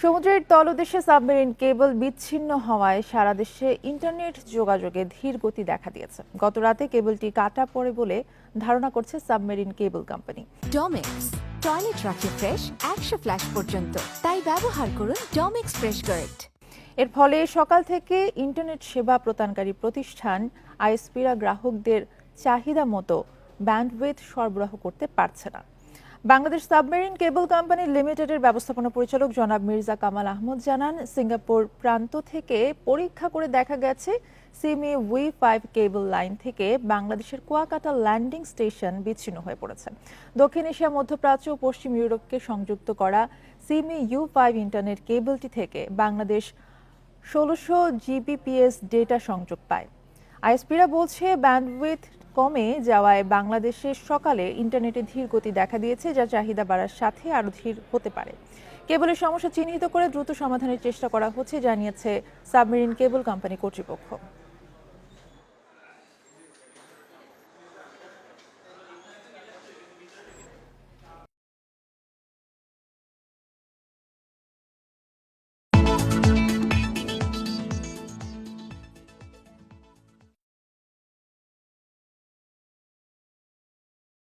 সমুদ্রের তলদেশে submarine cable বিচ্ছিন্ন হওয়ায় সারা দেশে ইন্টারনেট যোগাযোগে ধীর গতি দেখা দিয়েছে। গত রাতে কেবলটি কাটা পড়ে বলে ধারণা করছে submarine cable company. Domex toilet রাখে ফ্রেশ 100 ফ্ল্যাশ পর্যন্ত, তাই ব্যবহার করুন ডমেক্স ফ্রেশ গার্ড। এর ফলে সকাল থেকে ইন্টারনেট সেবা প্রদানকারী প্রতিষ্ঠান আইএসপিরা গ্রাহকদের চাহিদা মতো ব্যান্ডউইথ সরবরাহ করতে পারছে না। বাংলাদেশ সাবমেরিন কেবল কোম্পানি লিমিটেডের ব্যবস্থাপনা পরিচালক জনাব মির্জা কামাল আহমদ জানান, সিঙ্গাপুর প্রান্ত থেকে পরীক্ষা করে দেখা গেছে সিমি V5 কেবল লাইন থেকে বাংলাদেশের কুয়াকাটা ল্যান্ডিং স্টেশন বিচ্ছিন্ন হয়ে পড়েছে। দক্ষিণ এশিয়া, মধ্যপ্রাচ্য ও পশ্চিম ইউরোপকে সংযুক্ত করা সিমি U5 ইন্টারনেট কেবলটি থেকে বাংলাদেশ 1600 জিবিপিএস ডেটা সংযোগ পায়। আইএসপিরা বলছে, ব্যান্ডউইথ কমে যাওয়ায় বাংলাদেশে সকালে ইন্টারনেটে ধীর গতি দেখা দিয়েছে, যা চাহিদা বাড়ার সাথে আরও ধীর হতে পারে। কেবলের সমস্যা চিহ্নিত করে দ্রুত সমাধানের চেষ্টা করা হচ্ছে, জানিয়েছে সাবমেরিন কেবল কোম্পানি কর্তৃপক্ষ।